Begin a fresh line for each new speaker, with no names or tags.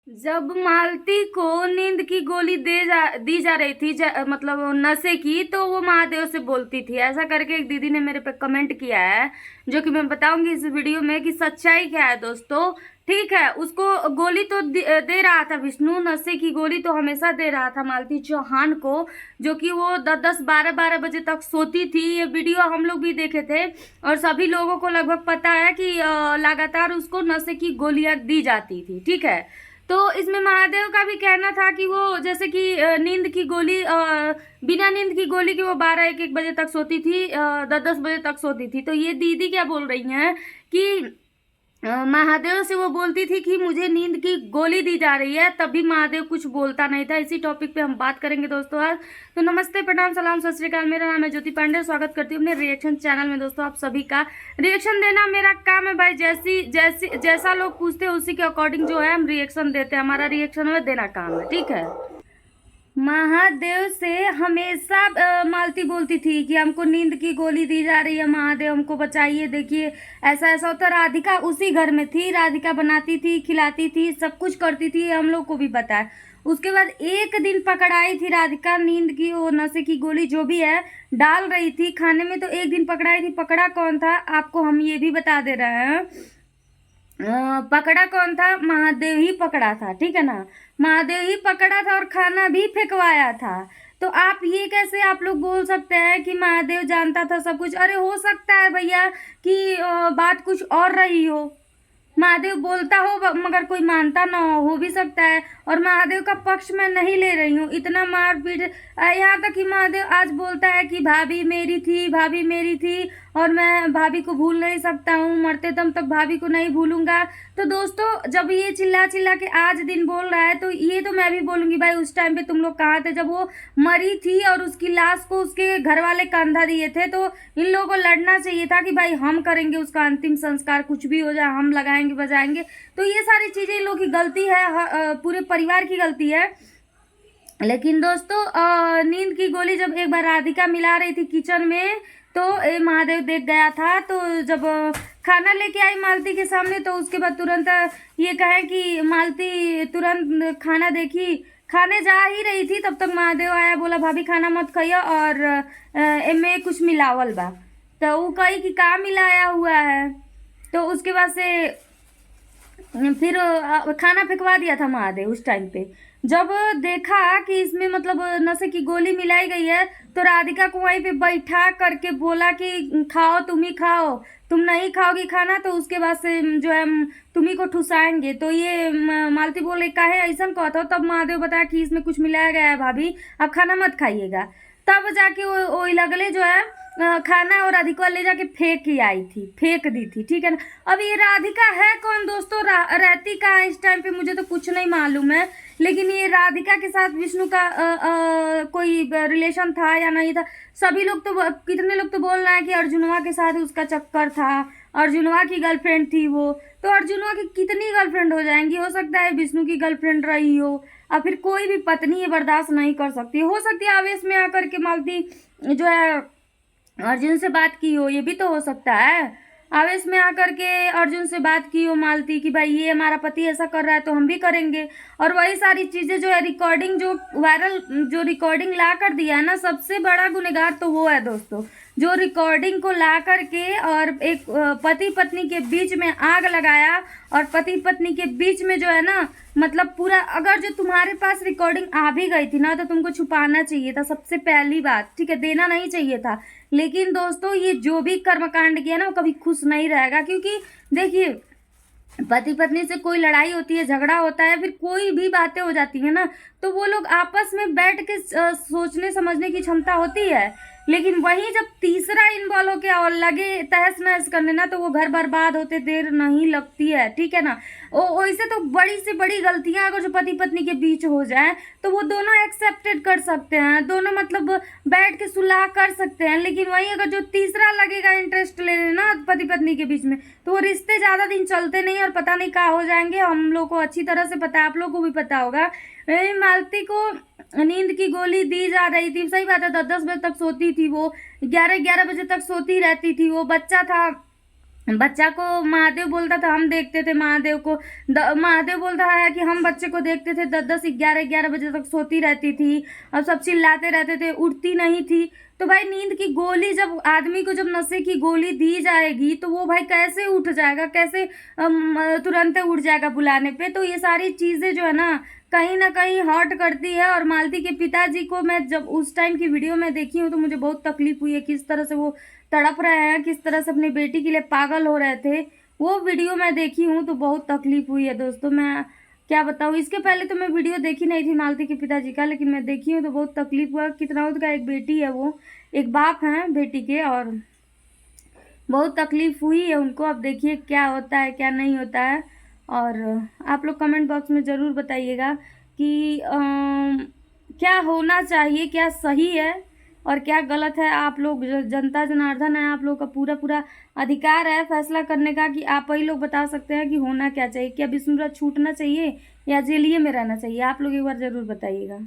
जब मालती को नींद की गोली दी जा रही थी, मतलब नशे की, तो वो महादेव से बोलती थी ऐसा करके। एक दीदी ने मेरे पे कमेंट किया है, जो कि मैं बताऊंगी इस वीडियो में कि सच्चाई क्या है दोस्तों। ठीक है, उसको गोली तो दे रहा था विष्णु, नशे की गोली तो हमेशा दे रहा था मालती चौहान को, जो कि वो 10 10 12 12 बजे तक सोती थी। ये वीडियो हम लोग भी देखे थे और सभी लोगों को लगभग पता है कि लगातार उसको नशे की गोलियां दी जाती थी। ठीक है, तो इसमें महादेव का भी कहना था कि वो जैसे कि नींद की गोली, बिना नींद की गोली की वो 12 1 1 बजे तक सोती थी, 10 10 बजे तक सोती थी। तो ये दीदी क्या बोल रही हैं कि महादेव से वो बोलती थी कि मुझे नींद की गोली दी जा रही है, तभी महादेव कुछ बोलता नहीं था। इसी टॉपिक पे हम बात करेंगे दोस्तों आज। तो नमस्ते, प्रणाम, सलाम, सत श्री अकाल। मेरा नाम है ज्योति पांडे, स्वागत करती हूँ अपने रिएक्शन चैनल में। दोस्तों, आप सभी का रिएक्शन देना मेरा काम है भाई। जैसा लोग पूछते हैं उसी के अकॉर्डिंग जो है हम रिएक्शन देते हैं। हमारा रिएक्शन में देना काम है, ठीक है। महादेव से हमेशा मालती बोलती थी कि हमको नींद की गोली दी जा रही है, महादेव हमको बचाइए, देखिए ऐसा ऐसा होता। राधिका उसी घर में थी, राधिका बनाती थी, खिलाती थी, सब कुछ करती थी, हम लोग को भी पता है। उसके बाद एक दिन पकड़ाई थी राधिका, नींद की वो नशे की गोली जो भी है डाल रही थी खाने में, तो एक दिन पकड़ाई थी। पकड़ा कौन था आपको हम ये भी बता दे रहे हैं। पकड़ा कौन था? महादेव ही पकड़ा था, ठीक है ना। महादेव ही पकड़ा था और खाना भी फेंकवाया था। तो आप ये कैसे आप लोग बोल सकते हैं कि महादेव जानता था सब कुछ? अरे हो सकता है भैया कि बात कुछ और रही हो, महादेव बोलता हो मगर कोई मानता ना हो भी सकता है। और महादेव का पक्ष मैं नहीं ले रही हूँ। इतना मारपीट, यहाँ तक कि महादेव आज बोलता है कि भाभी मेरी थी, भाभी मेरी थी और मैं भाभी को भूल नहीं सकता हूँ, मरते दम तक भाभी को नहीं भूलूंगा। तो दोस्तों, जब ये चिल्ला चिल्ला के आज दिन बोल रहा है, तो ये तो मैं भी बोलूंगी भाई, उस टाइम पे तुम लोग कहाँ थे जब वो मरी थी और उसकी लाश को उसके घर वाले कंधा दिए थे? तो इन लोगों को लड़ना चाहिए था कि भाई हम करेंगे उसका अंतिम संस्कार, कुछ भी हो जाए हम लगाएंगे बजाएंगे। तो ये सारी चीजें इन लोगों की गलती है, पूरे परिवार की गलती है। लेकिन दोस्तों, नींद की गोली जब एक बार राधिका मिला रही थी किचन में, तो महादेव देख गया था। तो जब खाना लेके आई मालती के सामने, तो उसके बाद तुरंत ये कहे कि मालती तुरंत खाना देखी, खाने जा ही रही थी तब तक महादेव आया, बोला भाभी खाना मत खाइए और एमे कुछ मिलावल बा। तो वो कही कि का मिलाया हुआ है। तो उसके बाद से फिर खाना फेंकवा दिया था महादेव उस टाइम पे। जब देखा कि इसमें मतलब नशे की गोली मिलाई गई है, तो राधिका को वहीं पे बैठा करके बोला कि खाओ, तुम ही खाओ, तुम नहीं खाओगी खाना तो उसके बाद से जो है हम तुम्ही को ठुसाएंगे। तो ये मालती बोले काहे ऐसा कहता हो? तब महादेव बताया कि इसमें कुछ मिलाया गया है भाभी, अब खाना मत खाइएगा। तब जाके वो लगले जो है खाना और राधिका ले जाके फेंक ही आई थी, फेंक दी थी, ठीक है ना। अब ये राधिका है कौन दोस्तों? रहती कहाँ है इस टाइम पे मुझे तो कुछ नहीं मालूम है। लेकिन ये राधिका के साथ विष्णु का कोई रिलेशन था या नहीं था? सभी लोग तो, कितने लोग तो बोल रहे हैं कि अर्जुनवा के साथ उसका चक्कर था, अर्जुनवा की गर्लफ्रेंड थी वो। तो अर्जुनवा की कितनी गर्लफ्रेंड हो जाएंगी? हो सकता है विष्णु की गर्लफ्रेंड रही हो, और फिर कोई भी पत्नी ये बर्दाश्त नहीं कर सकती। हो सकती है आवेश में आकर के मालती जो है अर्जुन से बात की हो, ये भी तो हो सकता है। आवेश में आकर के अर्जुन से बात की हो मालती कि भाई ये हमारा पति ऐसा कर रहा है तो हम भी करेंगे। और वही सारी चीजें जो है, रिकॉर्डिंग जो वायरल, जो रिकॉर्डिंग ला कर दिया है ना, सबसे बड़ा गुनहगार तो वो है दोस्तों, जो रिकॉर्डिंग को ला करके और एक पति पत्नी के बीच में आग लगाया। और पति पत्नी के बीच में जो है ना, मतलब पूरा, अगर जो तुम्हारे पास रिकॉर्डिंग आ भी गई थी ना, तो तुमको छुपाना चाहिए था, सबसे पहली बात, ठीक है, देना नहीं चाहिए था। लेकिन दोस्तों, ये जो भी कर्मकांड किया ना, वो कभी खुश नहीं रहेगा। क्योंकि देखिए, पति पत्नी से कोई लड़ाई होती है, झगड़ा होता है, फिर कोई भी बातें हो जाती है ना, तो वो लोग आपस में बैठ के सोचने समझने की क्षमता होती है। लेकिन वहीं जब तीसरा इन्वॉल्व हो के और लगे तहस नहस करने ना, तो वो घर बर्बाद होते देर नहीं लगती है, ठीक है ना। वैसे तो बड़ी से बड़ी गलतियां अगर जो पति पत्नी के बीच हो जाए, तो वो दोनों एक्सेप्टेड कर सकते हैं, दोनों मतलब बैठ के सुलह कर सकते हैं। लेकिन वहीं अगर जो तीसरा लगेगा इंटरेस्ट लेने ना पति पत्नी के बीच में, तो वो रिश्ते ज़्यादा दिन चलते नहीं और पता नहीं कहाँ हो जाएंगे। हम लोग को अच्छी तरह से पता है, आप लोग को भी पता होगा। मालती को नींद की गोली दी जा रही थी, सही बात है, 10 10 बजे तक सोती थी वो, 11 11 बजे तक सोती रहती थी वो। बच्चा था बच्चा को महादेव बोलता था, हम देखते थे महादेव को। महादेव बोलता है कि हम बच्चे को देखते थे 10-10 11-11 बजे तक सोती रहती थी और सब चिल्लाते रहते थे, उठती नहीं थी। तो भाई नींद की गोली जब आदमी को, जब नशे की गोली दी जाएगी तो वो भाई कैसे उठ जाएगा, कैसे तुरंत उठ जाएगा बुलाने पे। तो ये सारी चीज़ें जो है ना कहीं ना कहीं हर्ट करती है। और मालती के पिताजी को मैं जब उस टाइम की वीडियो में देखी हूँ तो मुझे बहुत तकलीफ हुई है, किस तरह से वो तड़प रहे हैं, किस तरह से अपनी बेटी के लिए पागल हो रहे थे। वो वीडियो मैं देखी हूँ तो बहुत तकलीफ हुई है दोस्तों। मैं क्या बताऊँ, इसके पहले तो मैं वीडियो देखी नहीं थी मालती के पिताजी का, लेकिन मैं देखी हूँ तो बहुत तकलीफ हुआ। कितना उनका एक बेटी है, वो एक बाप हैं बेटी के, और बहुत तकलीफ हुई है उनको। अब देखिए क्या होता है क्या नहीं होता है। और आप लोग कमेंट बॉक्स में ज़रूर बताइएगा कि क्या होना चाहिए, क्या सही है और क्या गलत है। आप लोग जनता जनार्दन है, आप लोग का पूरा पूरा अधिकार है फैसला करने का कि आप ही लोग बता सकते हैं कि होना क्या चाहिए। क्या विष्णुराज छूटना चाहिए या जेलिए में रहना चाहिए? आप लोग एक बार ज़रूर बताइएगा।